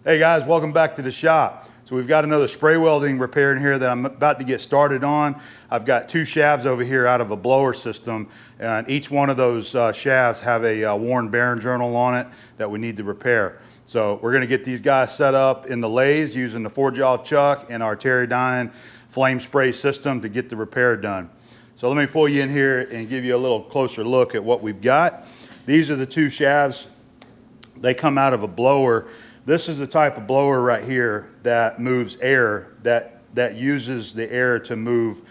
Hey guys, welcome back to the shop. So we've got another spray welding repair in here that I'm about to get started on. I've got two shafts over here out of a blower system, and each one of those shafts have a worn bearing journal on it that we need to repair. So we're gonna get these guys set up in the lathes using the 4-jaw chuck and our Terrydyne flame spray system to get the repair done. So let me pull you in here and give you a little closer look at what we've got. These are the two shafts. They come out of a blower. This is the type of blower right here that moves air, that uses the air to move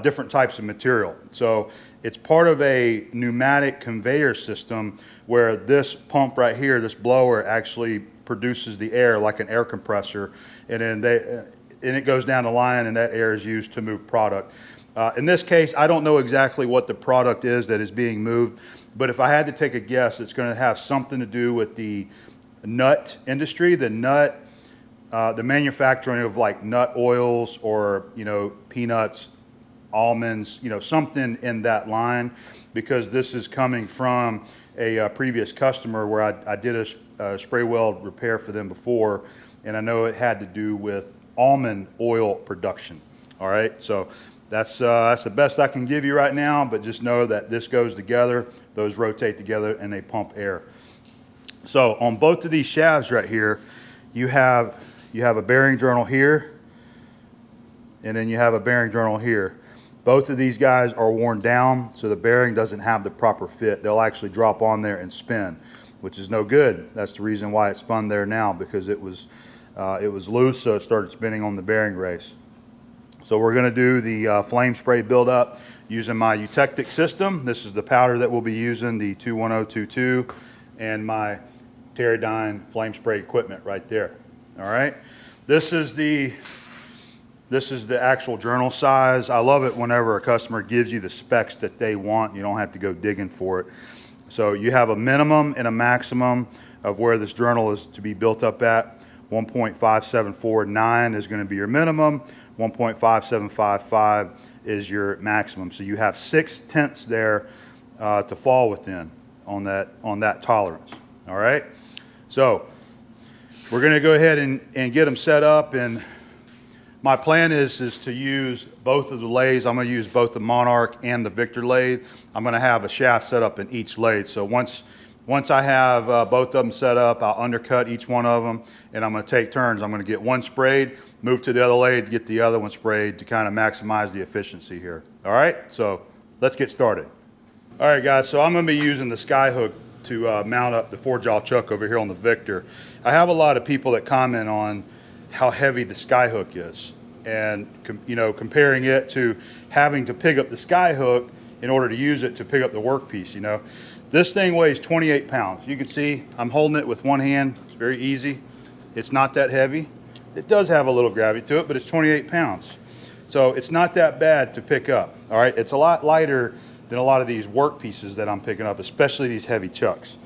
different types of material. So it's part of a pneumatic conveyor system where this pump right here, this blower, actually produces the air like an air compressor, and then it goes down the line, and that air is used to move product. In this case, I don't know exactly what the product is that is being moved, but if I had to take a guess, it's going to have something to do with the nut industry, the manufacturing of like nut oils or, peanuts, almonds, something in that line, because this is coming from a previous customer where I did a spray weld repair for them before, and I know it had to do with almond oil production. All right, so that's the best I can give you right now, but just know that this goes together, those rotate together, and they pump air. So on both of these shafts right here, you have a bearing journal here, and then you have a bearing journal here. Both of these guys are worn down, so the bearing doesn't have the proper fit. They'll actually drop on there and spin, which is no good. That's the reason why it spun there now, because it was loose, so it started spinning on the bearing race. So we're going to do the flame spray buildup using my eutectic system. This is the powder that we'll be using, the 21022, and my Terrydyne flame spray equipment right there. All right, this is the actual journal size. I love it whenever a customer gives you the specs that they want. You don't have to go digging for it. So you have a minimum and a maximum of where this journal is to be built up at. 1.5749 is going to be your minimum. 1.5755 is your maximum. So you have 6/10 there to fall within on that tolerance. All right, so we're going to go ahead and get them set up, and my plan is to use both of the lathes. I'm going to use both the Monarch and the Victor lathe. I'm going to have a shaft set up in each lathe. So once I have both of them set up, I'll undercut each one of them, and I'm going to take turns. I'm going to get one sprayed, move to the other lathe, get the other one sprayed to kind of maximize the efficiency here. All right, so let's get started. All right, guys, so I'm going to be using the sky hook to mount up the 4-jaw chuck over here on the Victor. I have a lot of people that comment on how heavy the sky hook is, and comparing it to having to pick up the sky hook in order to use it to pick up the workpiece. This thing weighs 28 pounds. You can see I'm holding it with one hand. It's very easy. It's not that heavy. It does have a little gravity to it, but it's 28 pounds. So it's not that bad to pick up. All right, it's a lot lighter than a lot of these work pieces that I'm picking up, especially these heavy chucks.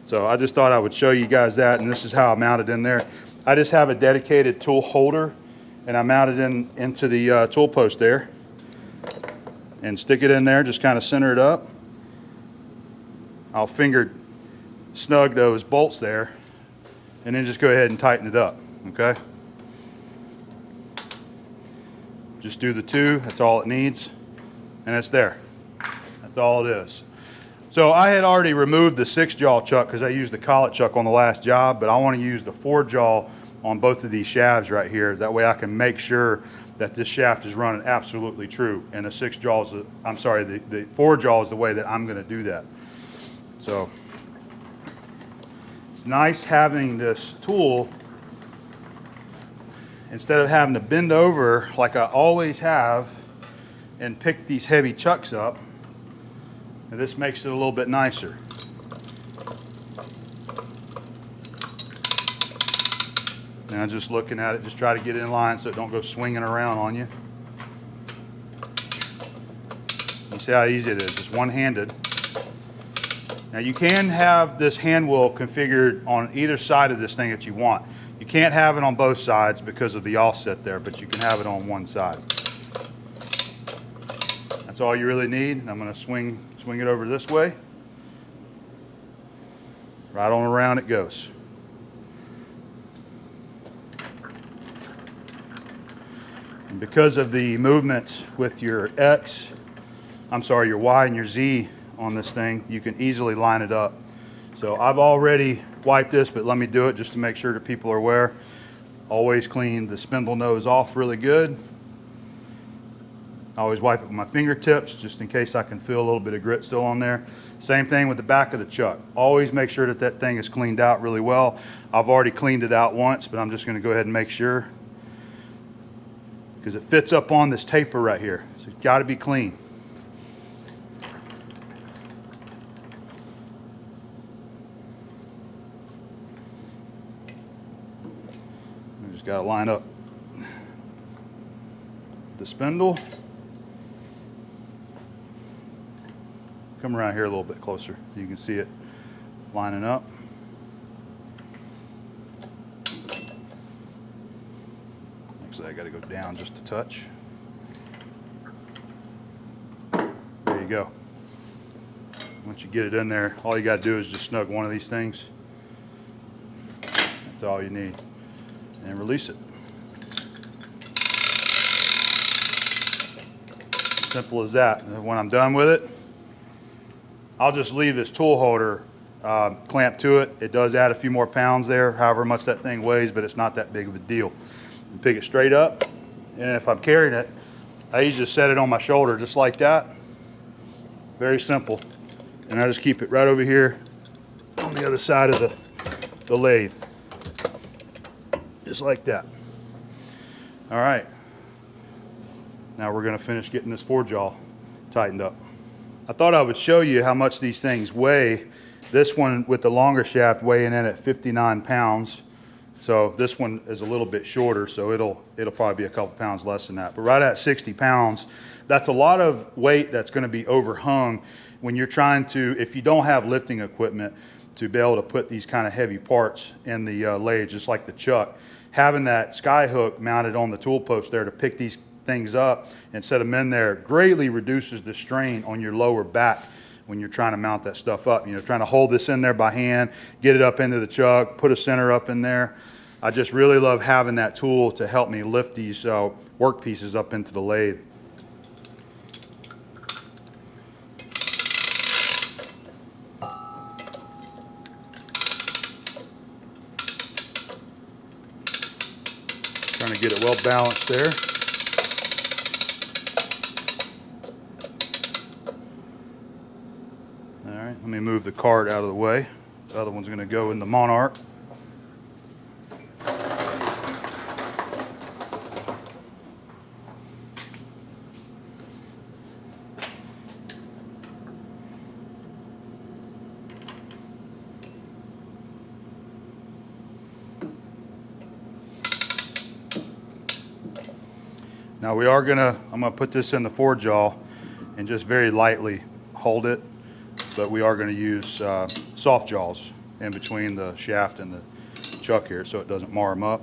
So I just thought I would show you guys that, and this is how I mounted in there. I just have a dedicated tool holder, and I mounted into the tool post there, and stick it in there, just kind of center it up. I'll finger snug those bolts there, and then just go ahead and tighten it up, okay? Just do the two, that's all it needs, and it's there. That's all it is. So I had already removed the 6-jaw chuck because I used the collet chuck on the last job, but I want to use the 4-jaw on both of these shafts right here. That way I can make sure that this shaft is running absolutely true. And the 4-jaw is the way that I'm going to do that. So it's nice having this tool instead of having to bend over like I always have and pick these heavy chucks up. And this makes it a little bit nicer. And I'm just looking at it, just try to get it in line so it don't go swinging around on you. You see how easy it is, just one-handed. Now you can have this hand wheel configured on either side of this thing that you want. You can't have it on both sides because of the offset there, but you can have it on one side. That's all you really need. I'm going to swing it over this way. Right on around it goes. And because of the movements with your your Y and your Z on this thing, you can easily line it up. So I've already wiped this, but let me do it just to make sure that people are aware. Always clean the spindle nose off really good. I always wipe it with my fingertips just in case I can feel a little bit of grit still on there. Same thing with the back of the chuck. Always make sure that that thing is cleaned out really well. I've already cleaned it out once, but I'm just going to go ahead and make sure, because it fits up on this taper right here. So it's got to be clean. We just got to line up the spindle. Come around here a little bit closer. You can see it lining up. Actually, I got to go down just a touch. There you go. Once you get it in there, all you got to do is just snug one of these things. That's all you need. And release it. Simple as that. And when I'm done with it, I'll just leave this tool holder clamped to it. It does add a few more pounds there, however much that thing weighs, but it's not that big of a deal. You pick it straight up, and if I'm carrying it, I usually just set it on my shoulder just like that. Very simple. And I just keep it right over here on the other side of the lathe. Just like that. All right. Now we're going to finish getting this forejaw tightened up. I thought I would show you how much these things weigh. This one with the longer shaft weighing in at 59 pounds. So this one is a little bit shorter, so it'll probably be a couple pounds less than that. But right at 60 pounds, that's a lot of weight that's going to be overhung when you're trying to, if you don't have lifting equipment, to be able to put these kind of heavy parts in the lathe, just like the chuck. Having that sky hook mounted on the tool post there to pick these things up and set them in there greatly reduces the strain on your lower back when you're trying to mount that stuff up. You know, trying to hold this in there by hand, get it up into the chuck, put a center up in there. I just really love having that tool to help me lift these work pieces up into the lathe. Trying to get it well balanced there. Let me move the cart out of the way. The other one's going to go in the Monarch. Now I'm going to put this in the forejaw and just very lightly hold it. But we are going to use soft jaws in between the shaft and the chuck here so it doesn't mar them up.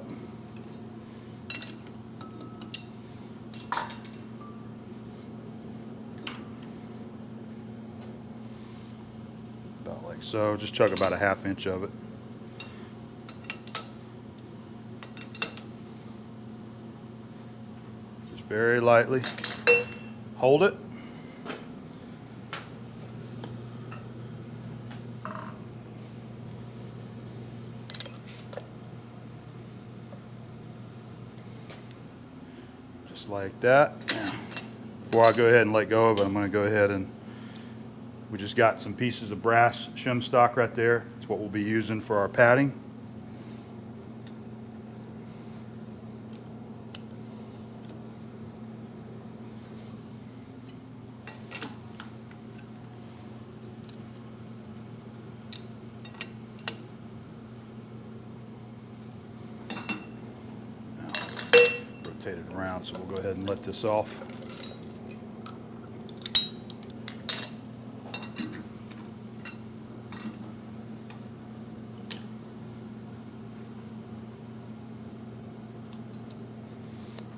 About like so. Just chuck about a ½ inch of it. Just very lightly hold it. Just like that. Now, before I go ahead and let go of it, I'm going to go ahead and we just got some pieces of brass shim stock right there. It's what we'll be using for our padding. Rotate it around, so we'll go ahead and let this off.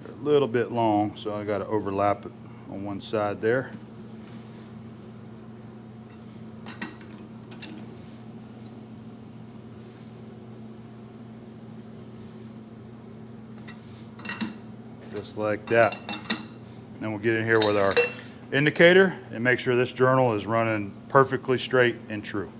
They're a little bit long, so I got to overlap it on one side there. just like that. Then we'll get in here with our indicator and make sure this journal is running perfectly straight and true.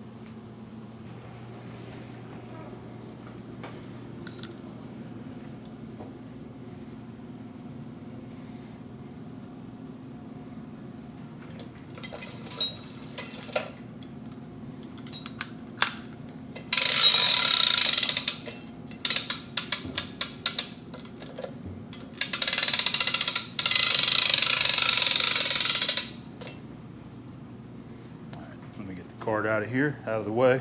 Let me get the card out of here, out of the way.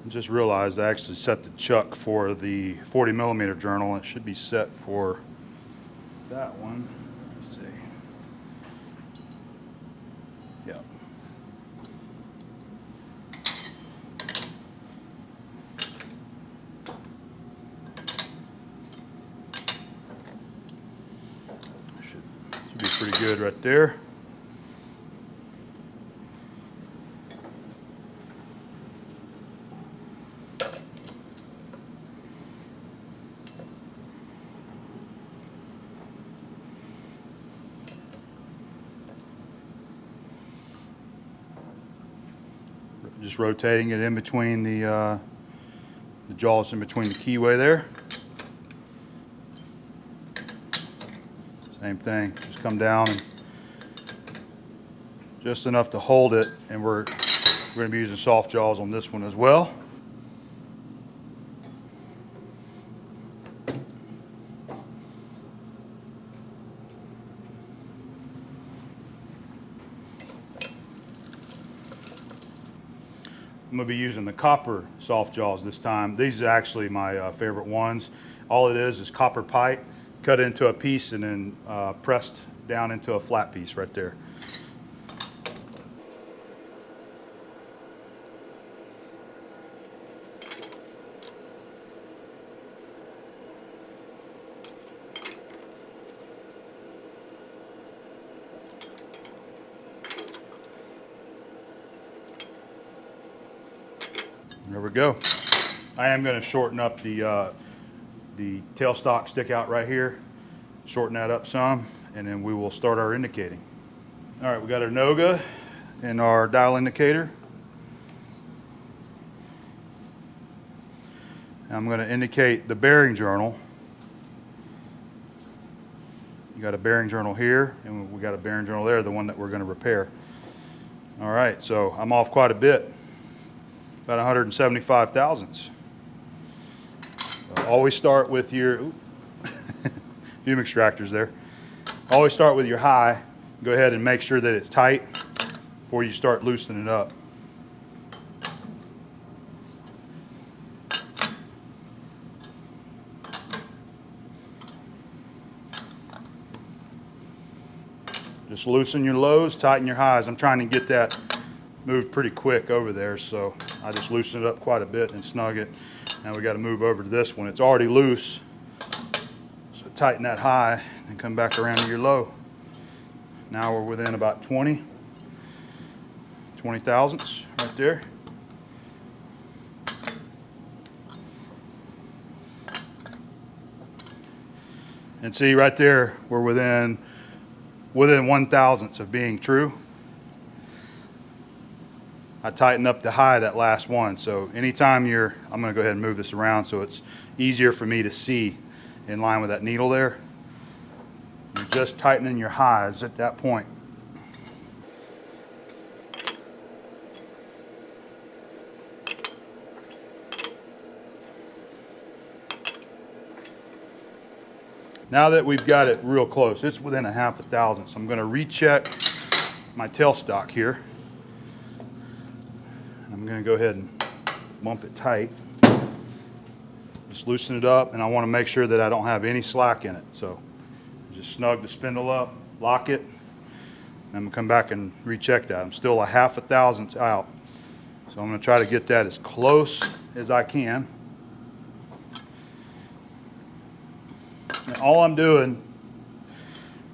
Just realized I actually set the chuck for the 40 millimeter journal. It should be set for that one. Let's see. Yep. Should be pretty good right there. Just rotating it in between the jaws, in between the keyway there. Same thing, just come down and just enough to hold it, and we're going to be using soft jaws on this one as well. I'm going to be using the copper soft jaws this time. These are actually my favorite ones. All it is copper pipe, cut into a piece and then pressed down into a flat piece right there. There we go. I am going to shorten up the tailstock stick out right here. Shorten that up some, and then we will start our indicating. All right, we got our Noga and our dial indicator. I'm going to indicate the bearing journal. You got a bearing journal here, and we got a bearing journal there, the one that we're going to repair. All right, so I'm off quite a bit. About 175 thousandths. Always start with your fume extractors there. Always start with your high. Go ahead and make sure that it's tight before you start loosening it up. Just loosen your lows, tighten your highs. I'm trying to get that moved pretty quick over there, so I just loosen it up quite a bit and snug it. Now we got to move over to this one. It's already loose, so tighten that high and come back around to your low. Now we're within about 20 thousandths right there. And see right there, we're within 1/1000th of being true. I tighten up the high that last one, so anytime I'm going to go ahead and move this around so it's easier for me to see in line with that needle there. You're just tightening your highs at that point. Now that we've got it real close, it's within 1/2 thousandth, so I'm going to recheck my tailstock here. I'm going to go ahead and bump it tight. Just loosen it up, and I want to make sure that I don't have any slack in it. So just snug the spindle up, lock it, and I'm going to come back and recheck that. I'm still 1/2 thousandth out. So I'm going to try to get that as close as I can. And all I'm doing,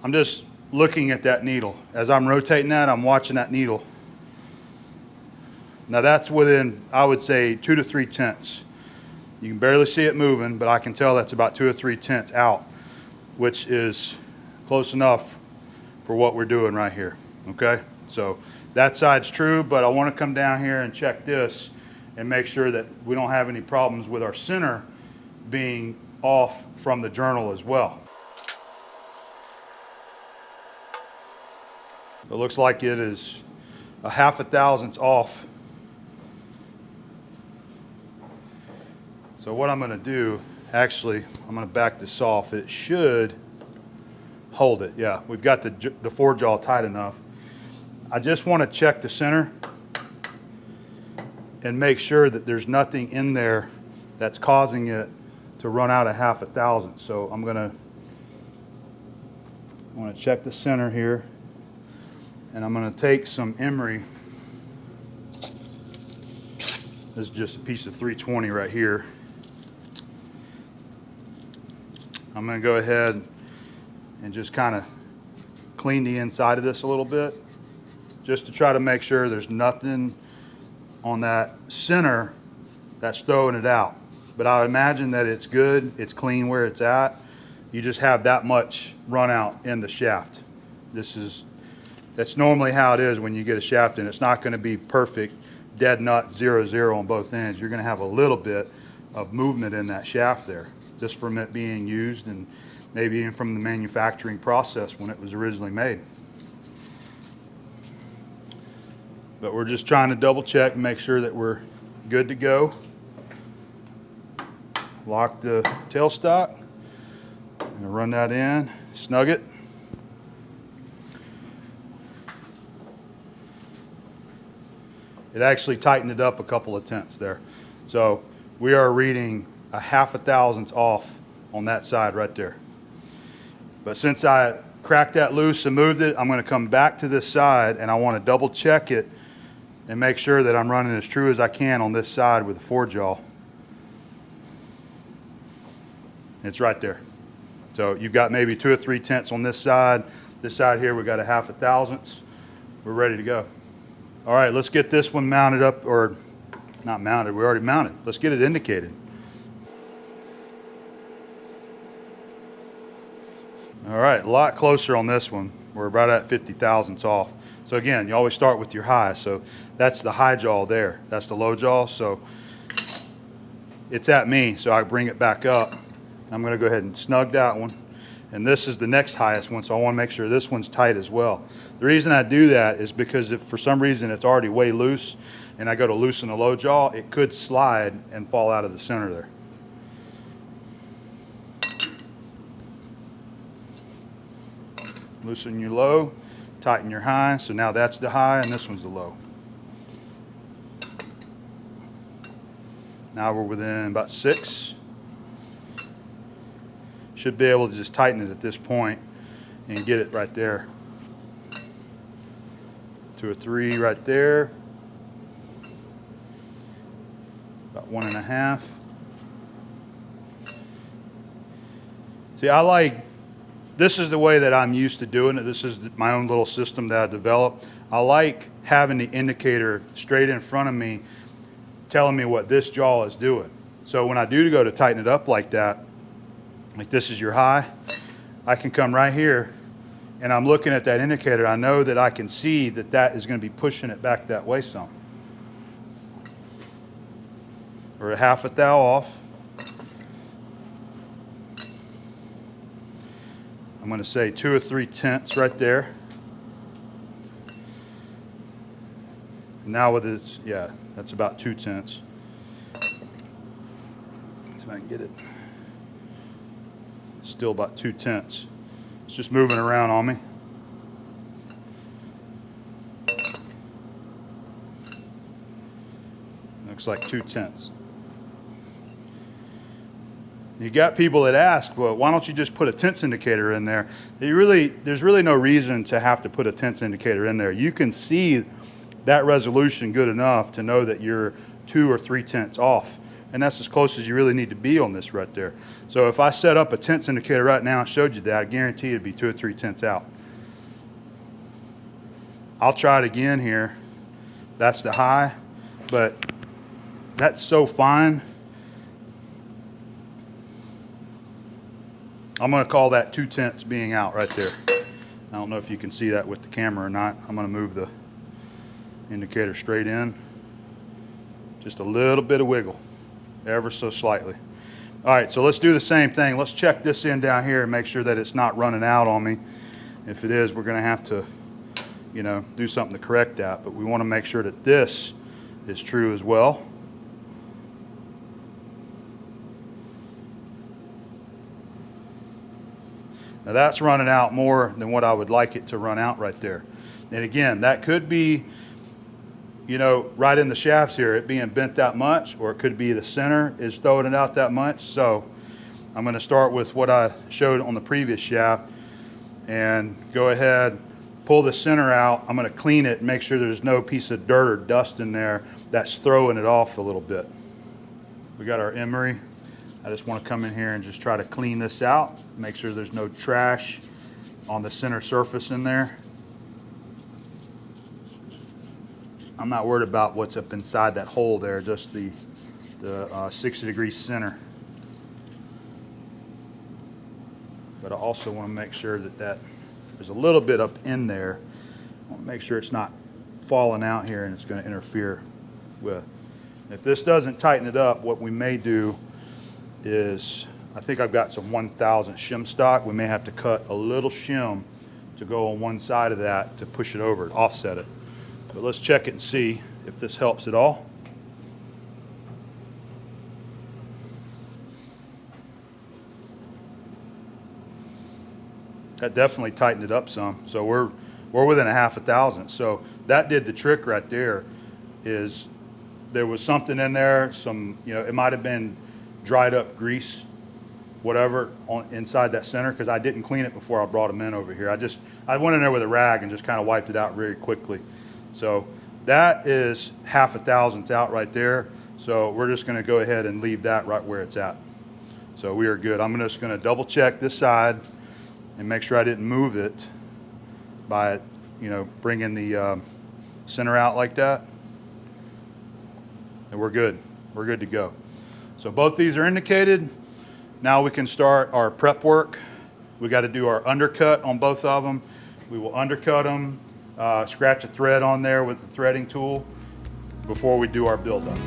I'm just looking at that needle. As I'm rotating that, I'm watching that needle. Now that's within, I would say, 2 to 3 tenths. You can barely see it moving, but I can tell that's about 2 or 3 tenths out, which is close enough for what we're doing right here, okay? So that side's true, but I want to come down here and check this and make sure that we don't have any problems with our center being off from the journal as well. It looks like it is a 1/2 thousandths off. So what I'm going to do, actually, I'm going to back this off. It should hold it. Yeah, we've got the four-jaw tight enough. I just want to check the center and make sure that there's nothing in there that's causing it to run out a 1/2 thousandths. So I want to check the center here, and I'm going to take some emery. This is just a piece of 320 right here. I'm going to go ahead and just kind of clean the inside of this a little bit, just to try to make sure there's nothing on that center that's throwing it out. But I would imagine that it's good, it's clean where it's at. You just have that much run out in the shaft. That's normally how it is when you get a shaft in. It's not going to be perfect, dead nut, 0-0 on both ends. You're going to have a little bit of movement in that shaft there, just from it being used and maybe even from the manufacturing process when it was originally made. But we're just trying to double check and make sure that we're good to go. Lock the tailstock. I'm going to run that in, snug it. It actually tightened it up a couple of tenths there. So we are reading a 1/2 thousandths off on that side right there. But since I cracked that loose and moved it, I'm going to come back to this side and I want to double check it and make sure that I'm running as true as I can on this side with the four-jaw. It's right there. So you've got maybe 2 or 3 tenths on this side. This side here, we've got a 1/2 thousandths. We're ready to go. All right, let's get this one mounted up, or not mounted, we already mounted. Let's get it indicated. All right, a lot closer on this one. We're about at 50 thousandths off. So again, you always start with your high. So that's the high jaw there. That's the low jaw. So it's at me, so I bring it back up. I'm going to go ahead and snug that one. And this is the next highest one, so I want to make sure this one's tight as well. The reason I do that is because if for some reason it's already way loose and I go to loosen the low jaw, it could slide and fall out of the center there. Loosen your low, tighten your high. So now that's the high and this one's the low. Now we're within about 6. Should be able to just tighten it at this point and get it right there. 2 or 3 right there. About 1.5. See, this is the way that I'm used to doing it. This is my own little system that I developed. I like having the indicator straight in front of me telling me what this jaw is doing. So when I do go to tighten it up like that, like this is your high, I can come right here and I'm looking at that indicator. I know that I can see that that is going to be pushing it back that way some. We're a 1/2 thou off. I'm going to say 2 or 3 tenths right there. And now with this, yeah, that's about 2 tenths. See if I can get it. Still about 2 tenths. It's just moving around on me. Looks like 2 tenths. You got people that ask, well, why don't you just put a tenths indicator in there? There's really no reason to have to put a tenths indicator in there. You can see that resolution good enough to know that you're 2 or 3 tenths off. And that's as close as you really need to be on this right there. So if I set up a tenths indicator right now and showed you that, I guarantee it'd be 2 or 3 tenths out. I'll try it again here. That's the high. but that's so fine. I'm going to call that 2/10 being out right there. I don't know if you can see that with the camera or not. I'm going to move the indicator straight in. Just a little bit of wiggle, ever so slightly. All right, so let's do the same thing. Let's check this in down here and make sure that it's not running out on me. If it is, we're going to have to, you know, do something to correct that. But we want to make sure that this is true as well. Now that's running out more than what I would like it to run out right there. And again, that could be, you know, right in the shafts here, it being bent that much, or it could be the center is throwing it out that much. So I'm going to start with what I showed on the previous shaft and go ahead, pull the center out. I'm going to clean it and make sure there's no piece of dirt or dust in there that's throwing it off a little bit. We got our emery. I just want to come in here and just try to clean this out, make sure there's no trash on the center surface in there. I'm not worried about what's up inside that hole there, just the 60-degree center. But I also want to make sure that there's a little bit up in there. I want to make sure it's not falling out here and it's going to interfere with. If this doesn't tighten it up, what we may do is, I think I've got some 1000 shim stock. We may have to cut a little shim to go on one side of that to push it over, offset it. But let's check it and see if this helps at all. That definitely tightened it up some. So we're within a half a thousand. So that did the trick right there. Is there was something in there, some, you know, it might have been dried up grease, whatever, inside that center, because I didn't clean it before I brought them in over here. I went in there with a rag and just kind of wiped it out very quickly. So that is half a thousandth out right there. So we're just going to go ahead and leave that right where it's at. So we are good. I'm just going to double check this side and make sure I didn't move it by, you know, bringing the center out like that. And we're good. We're good to go. So both these are indicated. Now we can start our prep work. We got to do our undercut on both of them. We will undercut them, scratch a thread on there with the threading tool before we do our build up.